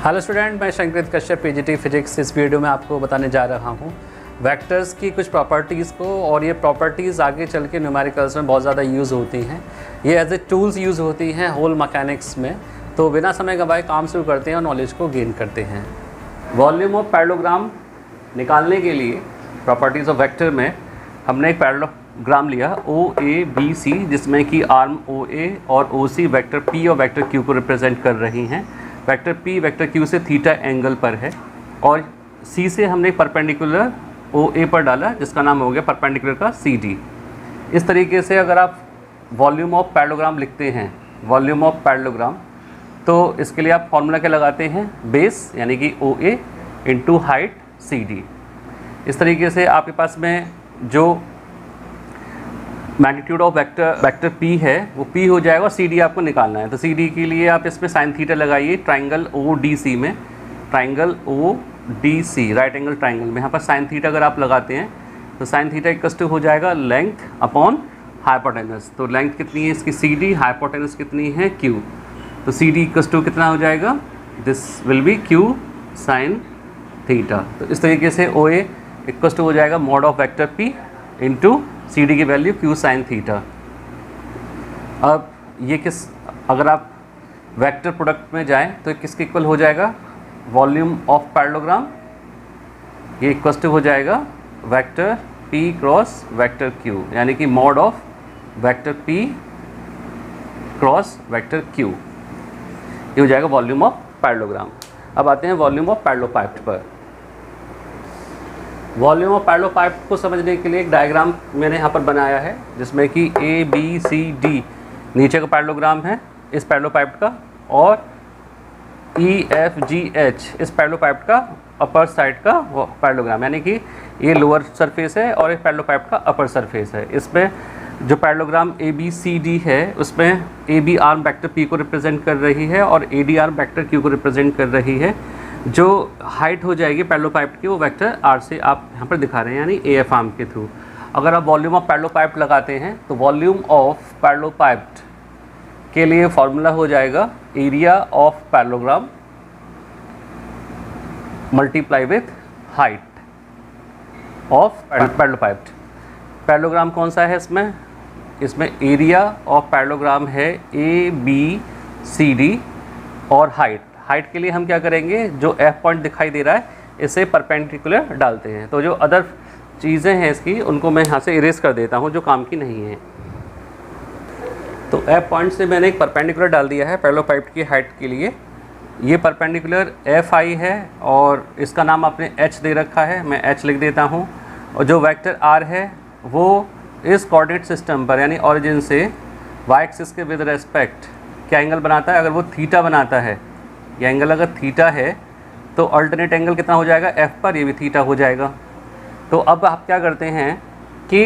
Hello student, मैं Shankar Kashyap PGT physics. इस video में आपको बताने जा रहा हूँ वेक्टर्स की कुछ प्रॉपर्टीज़ को, और ये प्रॉपर्टीज़ आगे चल के न्यूमेरिकल्स में बहुत ज़्यादा यूज़ होती हैं। ये एज ए टूल्स यूज़ होती हैं होल मैकेनिक्स में। तो बिना समय गंवाए काम शुरू करते हैं और नॉलेज को गेन करते हैं। वॉल्यूम ऑफ पैरेललोग्राम निकालने के लिए प्रॉपर्टीज़ ऑफ वेक्टर में हमने एक पैरेललोग्राम लिया OABC, जिसमें कि आर्म OA और OC वेक्टर P और वेक्टर Q को रिप्रेजेंट कर रही हैं। वेक्टर P वेक्टर Q से थीटा एंगल पर है, और C से हमने परपेंडिकुलर OA पर डाला, जिसका नाम हो गया परपेंडिकुलर का CD। इस तरीके से अगर आप वॉल्यूम ऑफ पैरेललोग्राम लिखते हैं, वॉल्यूम ऑफ पैरेललोग्राम, तो इसके लिए आप फॉर्मूला क्या लगाते हैं? बेस यानी कि OA इंटू हाइट CD। इस तरीके से आपके पास में जो मैग्नीट्यूड ऑफ वेक्टर P है वो P हो जाएगा, और CD आपको निकालना है। तो CD के लिए आप इसमें साइन थीटा लगाइए ट्राइंगल ODC में, triangle ODC right angle triangle में। यहाँ पर साइन थीटा अगर आप लगाते हैं तो साइन थीटा इक्वल्स टू हो जाएगा लेंथ अपॉन हाइपोटेनस। तो लेंथ कितनी है इसकी CD, हाइपोटेनस कितनी है Q। तो CD इक्वल्स टू कितना हो जाएगा? This will be Q sine theta. तो इस तरीके से OA इक्वल्स टू हो जाएगा mod of vector P into CD की वैल्यू Q साइन थीटा। अब ये अगर आप वेक्टर प्रोडक्ट में जाएं तो किसके इक्वल हो जाएगा? वॉल्यूम ऑफ पैरेललोग्राम, ये इक्वल टू हो जाएगा vector P cross vector Q, यानी कि mod of vector P cross vector Q। ये हो जाएगा वॉल्यूम ऑफ पैरेललोग्राम। अब आते हैं वॉल्यूम ऑफ पैरेललोपाइप्ड पर। वॉल्यूम ऑफ पैरेललोपाइप्ड को समझने के लिए एक डायग्राम मैंने यहाँ पर बनाया है, जिसमें कि ABCD नीचे का पैरेललोग्राम है इस पैरेललोपाइप्ड का, और EFGH इस पैरेललोपाइप्ड का अपर साइड का पैरेललोग्राम, यानी कि ये लोअर सरफेस है और ये पैरेललोपाइप्ड का अपर सरफेस है। इसमें जो पैरेललोग्राम ABCD है उसमें AB आर्म वेक्टर P को रिप्रेजेंट कर रही है और AD आर्म वेक्टर Q को रिप्रेजेंट कर रही है। जो हाइट हो जाएगी पैरेललोपाइप्ड की वो वेक्टर R से आप यहाँ पर दिखा रहे हैं, यानी AF आर्म के थ्रू। अगर आप वॉल्यूम ऑफ पैरेललोपाइप्ड लगाते हैं तो वॉल्यूम ऑफ पैरेललोपाइप्ड के लिए फॉर्मूला हो जाएगा area of parallelogram multiply with height of parallelepiped. Parallelogram कौन सा है इसमें एरिया ऑफ पैरेललोग्राम है ABCD, और हाइट के लिए हम क्या करेंगे? जो F पॉइंट दिखाई दे रहा है इसे परपेंडिकुलर डालते हैं। तो जो अदर चीज़ें हैं इसकी उनको मैं यहाँ से इरेज कर देता हूँ जो काम की नहीं है। तो F पॉइंट से मैंने एक परपेंडिकुलर डाल दिया है पैरेललोपाइप्ड की हाइट के लिए। ये परपेंडिकुलर FI है और इसका नाम आपने H दे रखा है, मैं H लिख देता हूँ। और जो वेक्टर R है वो इस कोऑर्डिनेट सिस्टम पर, यानी ऑरिजिन से y एक्सिस के विद रेस्पेक्ट क्या एंगल बनाता है? अगर वो थीटा बनाता है, ये एंगल अगर थीटा है तो अल्टरनेट एंगल कितना हो जाएगा? F पर, ये भी थीटा हो जाएगा। तो अब आप क्या करते हैं कि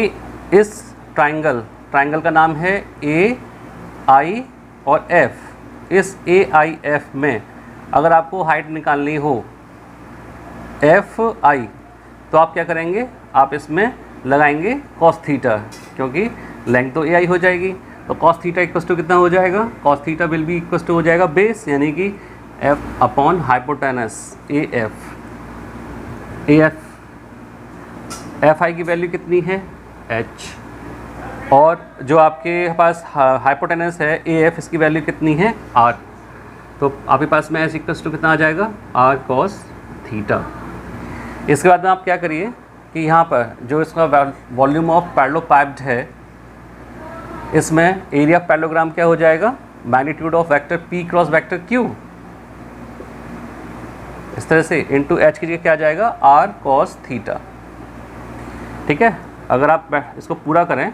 इस ट्राइंगल का नाम है AI और F। इस AIF में अगर आपको हाइट निकालनी हो FI, तो आप क्या करेंगे? आप इसमें लगाएंगे कॉस थीटा, क्योंकि लेंथ तो AI हो जाएगी। तो कॉस थीटा इक्वल टू कितना हो जाएगा? Cos theta will be equal to हो जाएगा बेस, यानी कि F upon hypotenuse AF। FI की वैल्यू कितनी है? H। और जो आपके पास हाइपोटेनस है AF, इसकी वैल्यू कितनी है? R। तो आपके पास में H इक्वल टू कितना आ जाएगा? R cos theta. इसके बाद में आप क्या करिए कि यहाँ पर जो इसका वॉल्यूम ऑफ पैरेललोपाइप्ड है, इसमें एरिया ऑफ पैरेललोग्राम क्या हो जाएगा? Magnitude of vector P cross vector Q, इस तरह से इंटू H की जगह क्या आ जाएगा? R cos theta. ठीक है। अगर आप इसको पूरा करें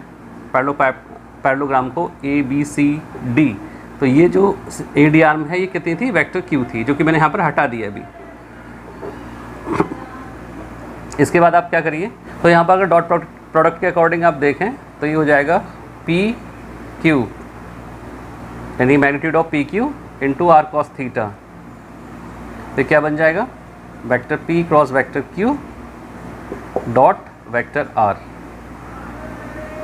पैरेललोग्राम को ABCD, तो ये जो AD आर्म है ये कितनी थी? वेक्टर Q थी, जो कि मैंने यहाँ पर हटा दिया अभी। इसके बाद आप क्या करिए, तो यहाँ पर अगर डॉट प्रोडक्ट के अकॉर्डिंग आप देखें तो ये हो जाएगा PQ, यानी magnitude of PQ into R cos theta. तो क्या बन जाएगा? Vector P cross vector Q dot vector R,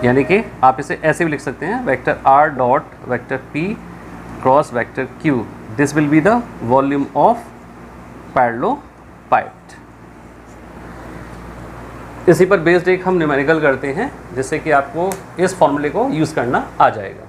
यानी कि आप इसे ऐसे भी लिख सकते हैं, vector R dot vector P cross vector Q। This will be the volume of parallelepiped. इसी पर बेस्ड एक हम न्यूमेरिकल करते हैं जिससे कि आपको इस फॉर्मूले को यूज़ करना आ जाएगा।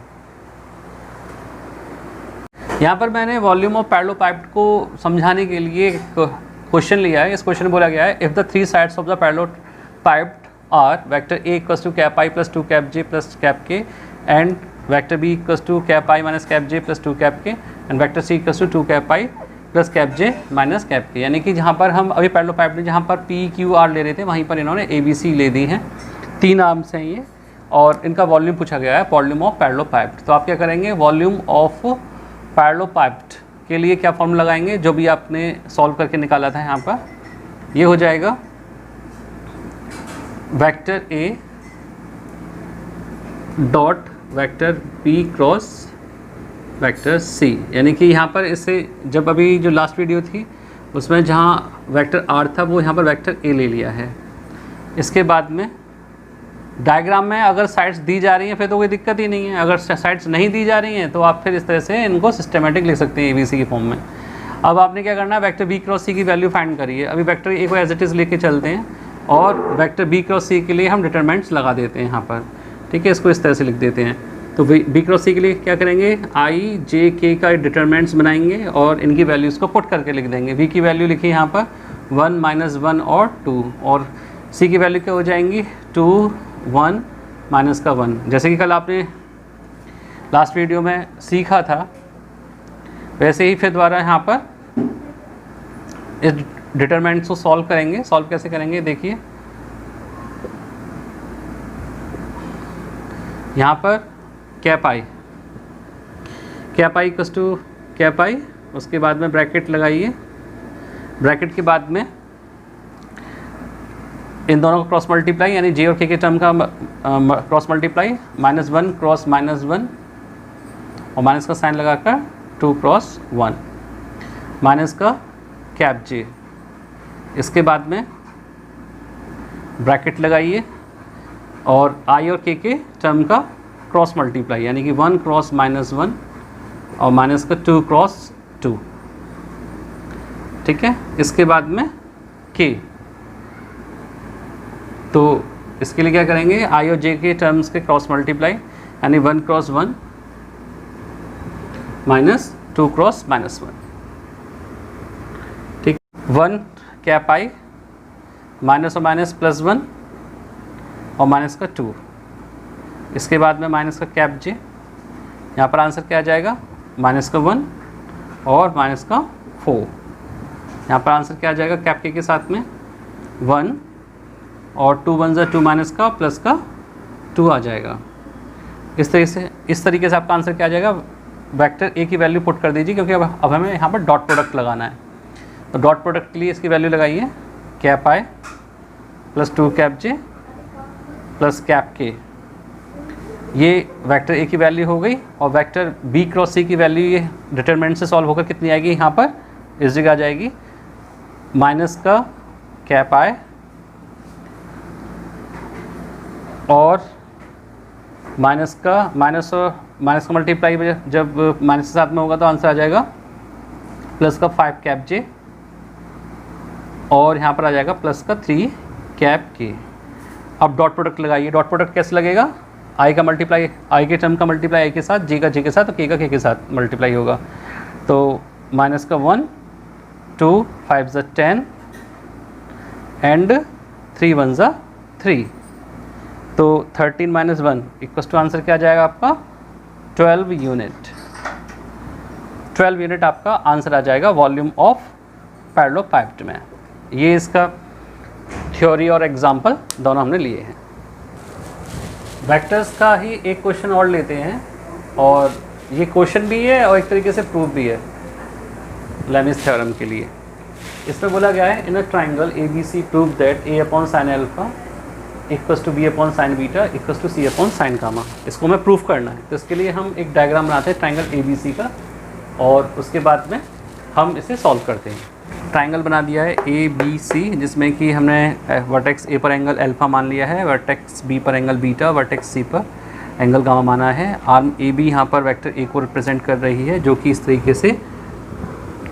यहाँ पर मैंने वॉल्यूम ऑफ पैरेललोपाइप्ड को समझाने के लिए एक क्वेश्चन लिया है। इस क्वेश्चन में बोला गया है, if the three sides of the parallelepiped are vector A equals to cap I plus 2 cap J plus cap K and vector B equals to cap I minus cap J plus 2 cap K and vector C equals to 2 cap I plus cap J minus cap K. यानी कि जहाँ पर हम अभी parallelepiped में जहाँ पर P Q R ले रहे थे वहीं पर इन्होंने ए बी सी ले दी हैं। 3 आर्म्स हैं ये और इनका वॉल्यूम पूछा गया है, वॉल्यूम ऑफ पैरेललोपाइप्ड। तो आप क्या करेंगे, वॉल्यूम ऑफ पैरेललोपाइप्ड के लिए क्या फॉर्मूला लगाएंगे, जो भी आपने सॉल्व करके निकाला था यहाँ पर, ये हो जाएगा vector A dot vector B cross vector C. यानी कि यहाँ पर इससे जब अभी जो लास्ट वीडियो थी उसमें जहाँ वेक्टर आर था वो यहाँ पर वेक्टर ए ले लिया है। इसके बाद में डायग्राम में अगर साइड्स दी जा रही हैं फिर तो कोई दिक्कत ही नहीं है, अगर साइड्स नहीं दी जा रही हैं तो आप फिर इस तरह से इनको सिस्टमेटिक लिख सकते हैं ए बी सी की फॉर्म में। अब आपने क्या करना है, वेक्टर बी क्रॉस सी की वैल्यू फाइंड करिए। अभी वेक्टर ए को एज इट इज़ लेके चलते हैं और वेक्टर बी क्रॉस सी के लिए हम डिटरमिनेंट्स लगा देते हैं यहाँ पर, ठीक है। इसको इस तरह से लिख देते हैं। तो बी क्रॉस सी के लिए क्या करेंगे, आई जे के का डिटरमिनेंट्स बनाएंगे और इनकी वैल्यूज़ को पुट करके लिख देंगे। बी की वैल्यू लिखी यहाँ पर 1 - 1 और 2 और सी की वैल्यू क्या हो जाएंगी 2 1 माइनस का 1। जैसे कि कल आपने लास्ट वीडियो में सीखा था वैसे ही फिर दोबारा यहाँ पर इस डिटरमिनेंट्स को सॉल्व करेंगे। सॉल्व कैसे करेंगे देखिए, यहाँ पर cap I equals to cap I, उसके बाद में ब्रैकेट लगाइए। ब्रैकेट के बाद में इन दोनों को क्रॉस मल्टीप्लाई यानी जे और के टर्म का क्रॉस मल्टीप्लाई -1 क्रॉस -1 और माइनस का साइन लगाकर 2 क्रॉस 1 माइनस का कैप जे। इसके बाद में ब्रैकेट लगाइए और आई और के टर्म का क्रॉस मल्टीप्लाई यानी कि 1 क्रॉस -1 और माइनस का 2 क्रॉस 2, ठीक है। इसके बाद में के, तो इसके लिए क्या करेंगे, आई और जे के टर्म्स के क्रॉस मल्टीप्लाई यानी 1 क्रॉस 1 माइनस 2 क्रॉस -1, ठीक। 1 कैप आई माइनस और माइनस +1 और माइनस का 2। इसके बाद में माइनस का कैप जे, यहाँ पर आंसर क्या आ जाएगा माइनस का 1 और माइनस का 4। यहाँ पर आंसर क्या आ जाएगा कैप के साथ में 1 और 2 1 2 माइनस का प्लस का 2 आ जाएगा। इस तरीके से आपका आंसर क्या आ जाएगा, वेक्टर ए की वैल्यू पुट कर दीजिए क्योंकि अब हमें यहाँ पर डॉट प्रोडक्ट लगाना है। तो डॉट प्रोडक्ट के लिए इसकी वैल्यू लगाइए cap I plus 2 cap J plus cap के। ये वेक्टर ए की वैल्यू हो गई और वेक्टर बी क्रॉस सी की वैल्यू ये डिटरमिनेंट से सॉल्व होकर कितनी आएगी, यहाँ पर इस जगह आ जाएगी माइनस का कैप आई और माइनस का मल्टीप्लाई जब माइनस के साथ में होगा तो आंसर आ जाएगा प्लस का 5 कैप जे और यहाँ पर आ जाएगा प्लस का 3 कैप के। अब डॉट प्रोडक्ट लगाइए। डॉट प्रोडक्ट कैसे लगेगा, आई का मल्टीप्लाई आई के टर्म का मल्टीप्लाई आई के साथ, जे का जे के साथ और के का के साथ मल्टीप्लाई होगा। तो माइनस का 1 2 5 10 एंड 3 1 3। तो 13 - 1 इक्वल्स टू आंसर क्या आ जाएगा आपका 12 यूनिट। 12 यूनिट आपका आंसर आ जाएगा वॉल्यूम ऑफ पैरेललोपाइप्ड में। ये इसका थ्योरी और एग्जाम्पल दोनों हमने लिए हैं। वेक्टर्स का ही एक क्वेश्चन और लेते हैं और ये क्वेश्चन भी है और एक तरीके से प्रूफ भी है लेमिस थ्योरम के लिए। इसमें बोला गया है in a triangle A B C prove that A upon sine alpha equals to B upon sine beta equals to C upon sine gamma. इसको हमें प्रूफ करना है तो इसके लिए हम एक डायग्राम बनाते हैं ट्राइंगल ए बी सी का और उसके बाद में हम इसे सॉल्व करते हैं। ट्राइंगल बना दिया है ए बी सी जिसमें कि हमने वर्टेक्स ए पर एंगल अल्फा मान लिया है, वर्टेक्स बी पर एंगल बीटा, वर्टेक्स सी पर एंगल गामा माना है। आर्म ए बी यहाँ पर वेक्टर ए को रिप्रेजेंट कर रही है जो कि इस तरीके से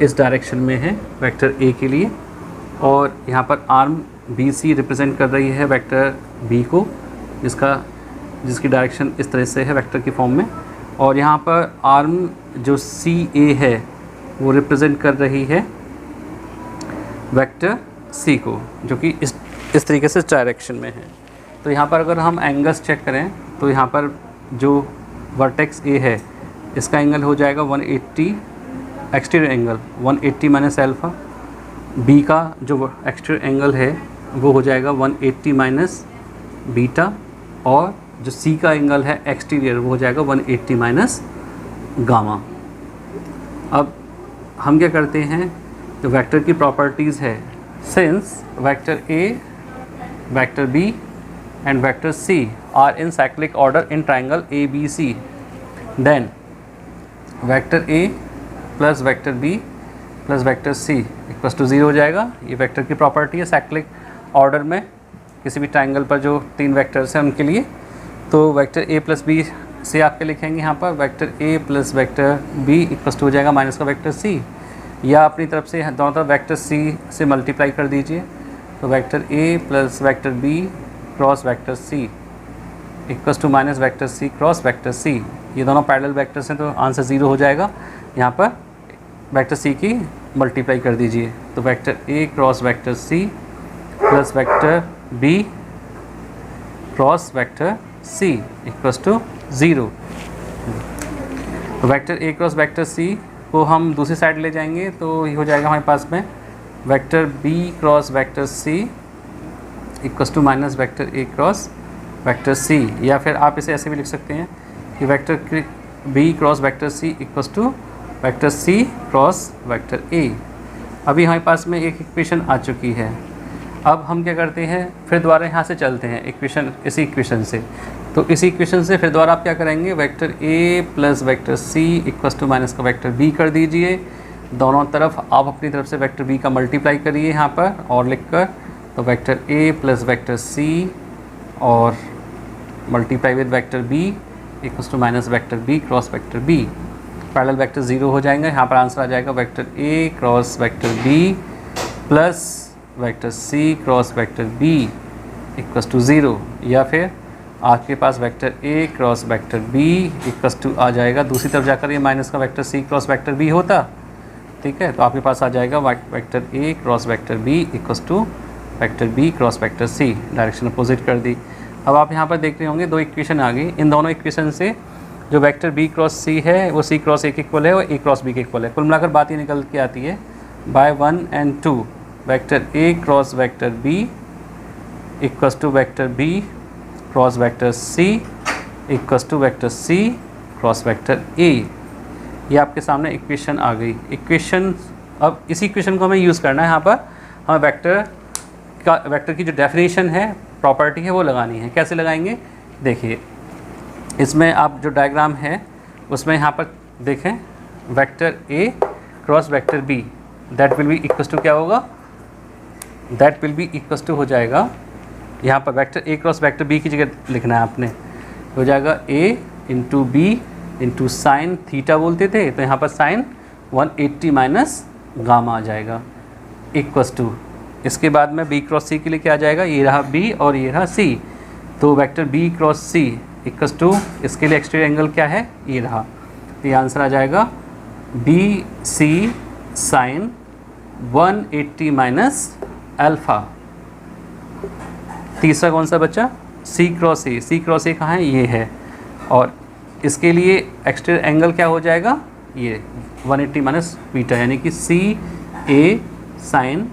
इस डायरेक्शन में है वेक्टर ए के लिए, और यहाँ पर आर्म बी सी रिप्रेजेंट कर रही है वेक्टर बी को, जिसकी डायरेक्शन इस तरह से है वेक्टर की फॉर्म में, और यहाँ पर आर्म जो सी ए है वो रिप्रेजेंट कर रही है वेक्टर सी को, जो कि इस तरीके से डायरेक्शन में है। तो यहाँ पर अगर हम एंगल्स चेक करें तो यहाँ पर जो वर्टेक्स ए है इसका एंगल हो जाएगा 180, exterior angle 180 minus alpha, B का जो एक्सटीरियर एंगल है वो हो जाएगा 180 माइनस बीटा, और जो सी का एंगल है एक्सटीरियर वो हो जाएगा 180 माइनस गामा। अब हम क्या करते हैं, जो वेक्टर की प्रॉपर्टीज़ है, since vector A, vector B and vector C are in cyclic order in triangle ABC, then vector A plus vector B plus vector C equals to 0 हो जाएगा। ये वेक्टर की प्रॉपर्टी है साइक्लिक ऑर्डर में किसी भी triangle पर जो 3 वेक्टर्स हैं उनके लिए। तो वेक्टर A प्लस बी से आपके लिखेंगे यहाँ पर vector A plus vector B equals to हो जाएगा माइनस का वेक्टर C, या अपनी तरफ से दोनों तरफ वेक्टर C से मल्टीप्लाई कर दीजिए। तो vector A plus vector B cross vector C equals to minus vector C cross vector C, ये दोनों पैरेलल वेक्टर्स हैं तो आंसर 0 हो जाएगा। यहाँ पर वेक्टर C की मल्टीप्लाई कर दीजिए, तो vector A cross vector C plus vector B cross vector C equals to 0। तो vector A cross vector C को हम दूसरी साइड ले जाएंगे तो ये हो जाएगा हमारे पास में vector B cross vector C equals to minus vector A cross vector C, या फिर आप इसे ऐसे भी लिख सकते हैं कि vector B cross vector C equals to vector C cross vector A. अभी हमारे पास में एक इक्वेशन आ चुकी है। अब हम क्या करते हैं, फिर दोबारा यहाँ से चलते हैं इसी इक्वेशन से। तो इसी इक्वेशन से फिर दोबारा आप क्या करेंगे, vector A plus vector C equals to minus का वेक्टर बी कर दीजिए। दोनों तरफ आप अपनी तरफ से वेक्टर बी का मल्टीप्लाई करिए यहाँ पर और लिखकर, तो vector A plus vector C और multiply with vector B equals to minus vector B cross vector B, parallel vector 0 हो जाएंगे। यहाँ पर आंसर आ जाएगा vector A cross vector B plus vector C cross vector B equals to 0, या फिर आपके पास vector A cross vector B equals to आ जाएगा, दूसरी तरफ जाकर ये माइनस का vector C cross vector B होता, ठीक है। तो आपके पास आ जाएगा vector A cross vector B equals to vector B cross vector C, direction opposite कर दी। अब आप यहाँ पर देख रहे होंगे 2 इक्वेशन आ गई। इन दोनों इक्वेशन से जो वेक्टर बी क्रॉस सी है वो सी क्रॉस ए के इक्वल है और ए क्रॉस बी के इक्वल है। कुल मिलाकर बात ये निकल के आती है by 1 and 2 vector A cross vector B equals to vector B cross vector C equals to vector C cross vector A. ये आपके सामने इक्वेशन आ गई। इक्वेशन, अब इसी इक्वेशन को हमें यूज़ करना है। यहाँ पर हमें वेक्टर की जो डेफिनेशन है, प्रॉपर्टी है, वो लगानी है। कैसे लगाएंगे, देखिए इसमें आप जो डायग्राम है उसमें यहाँ पर देखें vector A cross vector B that will be equals to क्या होगा, that will be equals to हो जाएगा, यहाँ पर vector A cross vector B की जगह लिखना है आपने, हो जाएगा A into B into sine theta बोलते थे, तो यहाँ पर साइन 180 माइनस गामा आ जाएगा इक्वल्स टू, इसके बाद में बी क्रॉस सी के लिए क्या आ जाएगा, ये रहा बी और ये रहा सी, तो vector B cross C equals to, इसके लिए एक्सटीरियर एंगल क्या है, ये रहा, तो ये आंसर आ जाएगा B C sine 180 minus alpha. तीसरा कौन सा बच्चा, सी क्रॉस ए, सी क्रॉस ए कहाँ है, ये है, और इसके लिए एक्सटीरियर एंगल क्या हो जाएगा, ये 180 माइनस बीटा, यानी कि C A sine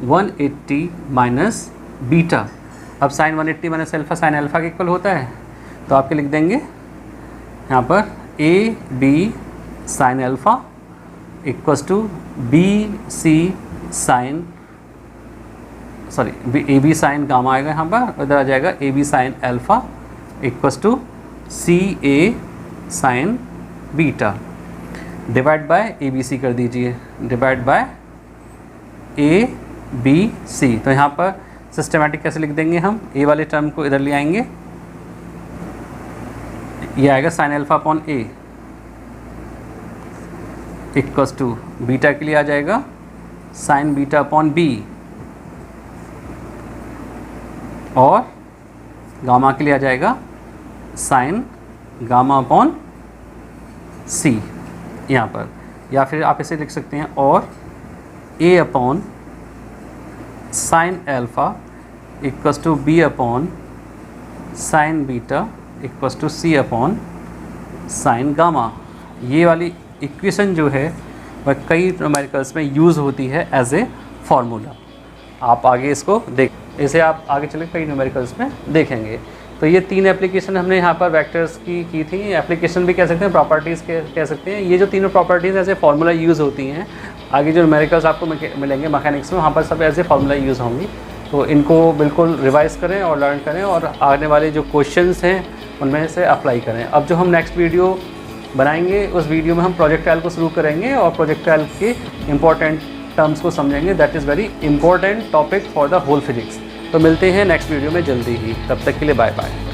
180 minus beta. अब sine 180 minus alpha sine alpha के इक्वल होता है, तो आपके लिख देंगे यहाँ पर A B sine alpha equals to B C sine, sorry A B sine gamma आएगा यहाँ पर, इधर आ जाएगा A B sine alpha equals to C A sine beta, divide by A B C कर दीजिए, divide by A B C. तो यहाँ पर सिस्टमेटिक कैसे लिख देंगे हम, ए वाले टर्म को इधर ले आएंगे, ये आएगा sine alpha upon A, equals to beta के लिए आ जाएगा साइन बीटा अपॉन बी, और गामा के लिए आ जाएगा साइन गामा अपॉन सी यहाँ पर, या फिर आप इसे लिख सकते हैं और A upon sine alpha equals to B upon sine beta equals to C upon sine gamma. ये वाली इक्वेशन जो है वह कई न्यूमेरिकल्स में यूज़ होती है एज ए फार्मूला। आप आगे इसको इसे आप आगे चले कई न्यूमेरिकल्स में देखेंगे। तो ये 3 एप्लीकेशन हमने यहाँ पर वेक्टर्स की थी। एप्लीकेशन भी कह सकते हैं, प्रॉपर्टीज़ कह सकते हैं। ये जो तीनों properties as a formula use होती हैं, आगे जो न्यूमेरिकल्स आपको मिलेंगे मैकेनिक्स में, वहाँ पर सब एज ए फार्मूला यूज़ होंगी। तो इनको बिल्कुल रिवाइज़ करें और लर्न करें, और आने वाले जो क्वेश्चंस हैं उनमें से अप्लाई करें। अब जो हम नेक्स्ट वीडियो बनाएंगे, उस वीडियो में हम प्रोजेक्टाइल को शुरू करेंगे और प्रोजेक्टाइल के इम्पॉर्टेंट टर्म्स को समझेंगे। That is very important topic for the whole physics. तो मिलते हैं नेक्स्ट वीडियो में जल्दी ही, तब तक के लिए बाय बाय।